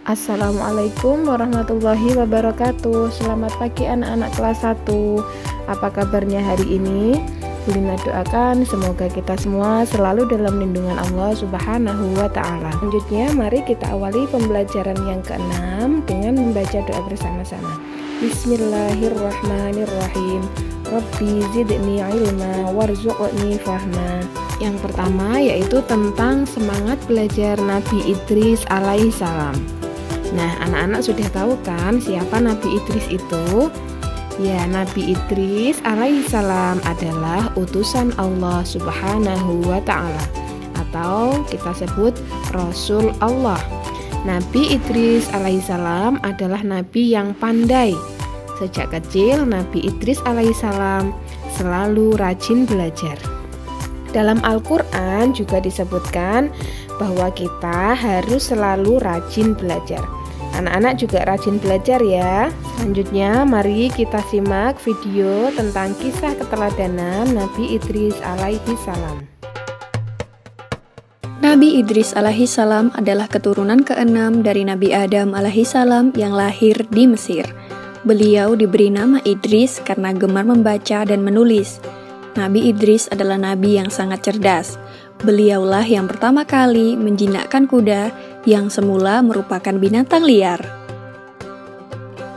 Assalamualaikum warahmatullahi wabarakatuh. Selamat pagi anak-anak kelas 1. Apa kabarnya hari ini? Lina doakan semoga kita semua selalu dalam lindungan Allah Subhanahu wa ta'ala. Selanjutnya mari kita awali pembelajaran yang ke-6 dengan membaca doa bersama-sama. Bismillahirrahmanirrahim. Rabbi zidni ilma warzuqni fahma. Yang pertama yaitu tentang semangat belajar Nabi Idris alaihissalam. Nah, anak-anak sudah tahu kan siapa Nabi Idris itu? Ya, Nabi Idris alaihissalam adalah utusan Allah Subhanahu wa ta'ala, atau kita sebut Rasul Allah. Nabi Idris alaihissalam adalah nabi yang pandai. Sejak kecil Nabi Idris alaihissalam selalu rajin belajar. Dalam Al-Quran juga disebutkan bahwa kita harus selalu rajin belajar. Anak-anak juga rajin belajar ya. Selanjutnya mari kita simak video tentang kisah keteladanan Nabi Idris alaihissalam. Nabi Idris alaihissalam adalah keturunan ke-6 dari Nabi Adam alaihissalam yang lahir di Mesir. Beliau diberi nama Idris karena gemar membaca dan menulis. Nabi Idris adalah nabi yang sangat cerdas. Beliaulah yang pertama kali menjinakkan kuda yang semula merupakan binatang liar.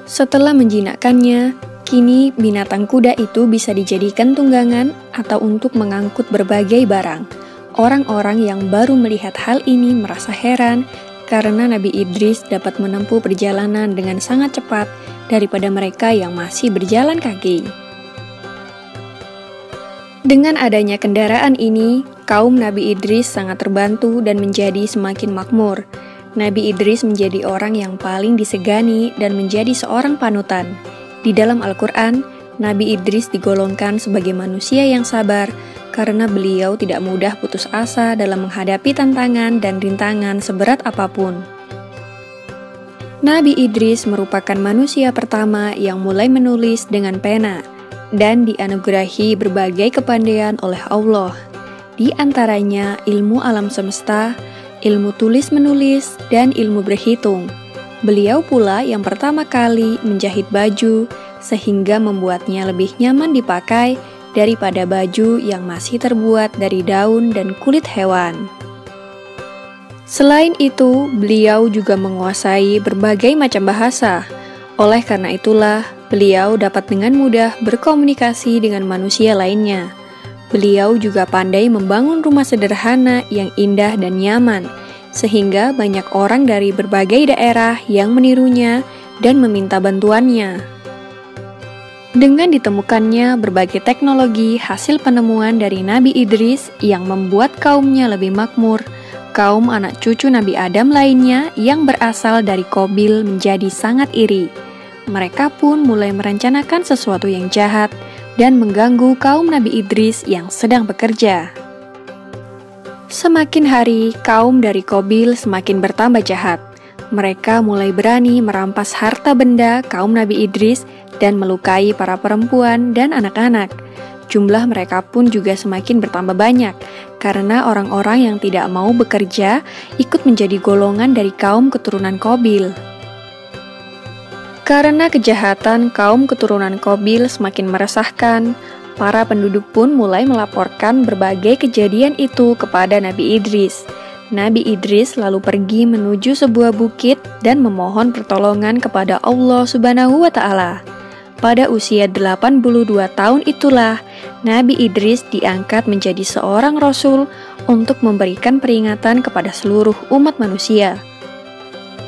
Setelah menjinakkannya, kini binatang kuda itu bisa dijadikan tunggangan atau untuk mengangkut berbagai barang. Orang-orang yang baru melihat hal ini merasa heran karena Nabi Idris dapat menempuh perjalanan dengan sangat cepat daripada mereka yang masih berjalan kaki. Dengan adanya kendaraan ini, kaum Nabi Idris sangat terbantu dan menjadi semakin makmur. Nabi Idris menjadi orang yang paling disegani dan menjadi seorang panutan. Di dalam Al-Quran, Nabi Idris digolongkan sebagai manusia yang sabar karena beliau tidak mudah putus asa dalam menghadapi tantangan dan rintangan seberat apapun. Nabi Idris merupakan manusia pertama yang mulai menulis dengan pena dan dianugerahi berbagai kepandaian oleh Allah. Di antaranya ilmu alam semesta, ilmu tulis-menulis, dan ilmu berhitung. Beliau pula yang pertama kali menjahit baju, sehingga membuatnya lebih nyaman dipakai daripada baju yang masih terbuat dari daun dan kulit hewan. Selain itu, beliau juga menguasai berbagai macam bahasa. Oleh karena itulah, beliau dapat dengan mudah berkomunikasi dengan manusia lainnya. Beliau juga pandai membangun rumah sederhana yang indah dan nyaman, sehingga banyak orang dari berbagai daerah yang menirunya dan meminta bantuannya. Dengan ditemukannya berbagai teknologi hasil penemuan dari Nabi Idris yang membuat kaumnya lebih makmur, kaum anak cucu Nabi Adam lainnya yang berasal dari Qabil menjadi sangat iri. Mereka pun mulai merencanakan sesuatu yang jahat dan mengganggu kaum Nabi Idris yang sedang bekerja. Semakin hari, kaum dari Qabil semakin bertambah jahat. Mereka mulai berani merampas harta benda kaum Nabi Idris dan melukai para perempuan dan anak-anak. Jumlah mereka pun juga semakin bertambah banyak, karena orang-orang yang tidak mau bekerja ikut menjadi golongan dari kaum keturunan Qabil. Karena kejahatan kaum keturunan Qabil semakin meresahkan, para penduduk pun mulai melaporkan berbagai kejadian itu kepada Nabi Idris. Nabi Idris lalu pergi menuju sebuah bukit dan memohon pertolongan kepada Allah Subhanahu wa ta'ala. Pada usia 82 tahun itulah, Nabi Idris diangkat menjadi seorang rasul untuk memberikan peringatan kepada seluruh umat manusia.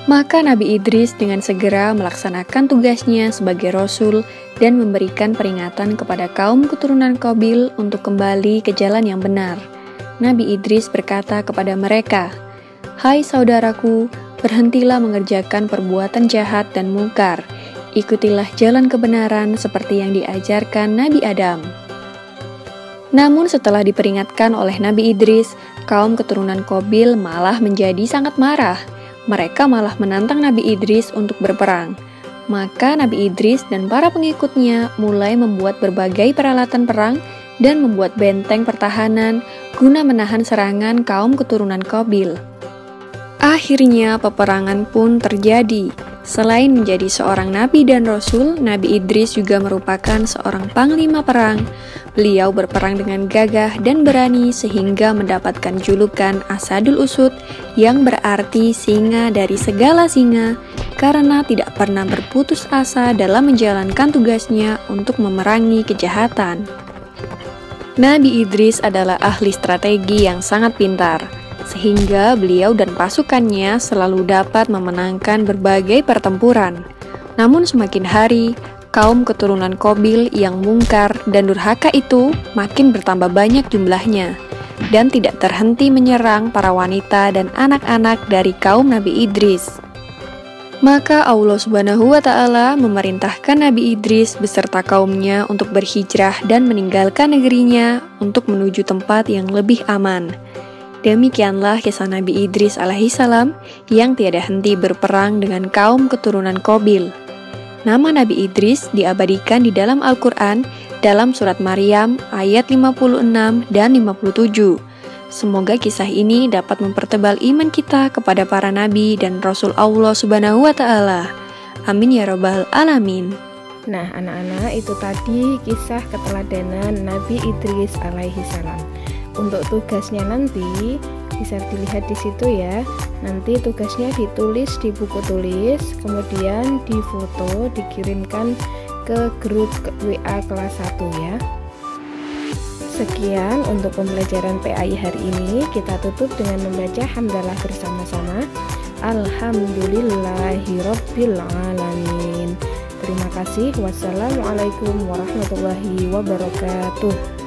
Maka Nabi Idris dengan segera melaksanakan tugasnya sebagai rasul dan memberikan peringatan kepada kaum keturunan Qabil untuk kembali ke jalan yang benar. Nabi Idris berkata kepada mereka, "Hai saudaraku, berhentilah mengerjakan perbuatan jahat dan mungkar. Ikutilah jalan kebenaran seperti yang diajarkan Nabi Adam." Namun setelah diperingatkan oleh Nabi Idris, kaum keturunan Qabil malah menjadi sangat marah. Mereka malah menantang Nabi Idris untuk berperang. Maka Nabi Idris dan para pengikutnya mulai membuat berbagai peralatan perang dan membuat benteng pertahanan guna menahan serangan kaum keturunan Qabil. Akhirnya peperangan pun terjadi. Selain menjadi seorang nabi dan rasul, Nabi Idris juga merupakan seorang panglima perang. Beliau berperang dengan gagah dan berani sehingga mendapatkan julukan Asadul Usud yang berarti singa dari segala singa karena tidak pernah berputus asa dalam menjalankan tugasnya untuk memerangi kejahatan. Nabi Idris adalah ahli strategi yang sangat pintar, sehingga beliau dan pasukannya selalu dapat memenangkan berbagai pertempuran. Namun semakin hari, kaum keturunan Qabil yang mungkar dan durhaka itu makin bertambah banyak jumlahnya, dan tidak terhenti menyerang para wanita dan anak-anak dari kaum Nabi Idris. Maka Allah Subhanahu wa Ta'ala memerintahkan Nabi Idris beserta kaumnya untuk berhijrah dan meninggalkan negerinya untuk menuju tempat yang lebih aman. Demikianlah kisah Nabi Idris alaihissalam yang tiada henti berperang dengan kaum keturunan Qabil. Nama Nabi Idris diabadikan di dalam Al-Quran dalam surat Maryam ayat 56 dan 57. Semoga kisah ini dapat mempertebal iman kita kepada para nabi dan Rasul Allah Subhanahu wa Ta'ala. Amin ya Rabbal Alamin. Nah, anak-anak, itu tadi kisah keteladanan Nabi Idris alaihissalam. Untuk tugasnya nanti bisa dilihat di situ ya. Nanti tugasnya ditulis di buku tulis, kemudian difoto, dikirimkan ke grup WA kelas 1 ya. Sekian untuk pembelajaran PAI hari ini. Kita tutup dengan membaca hamdalah bersama-sama. Alhamdulillahirabbil alamin. Terima kasih. Wassalamualaikum warahmatullahi wabarakatuh.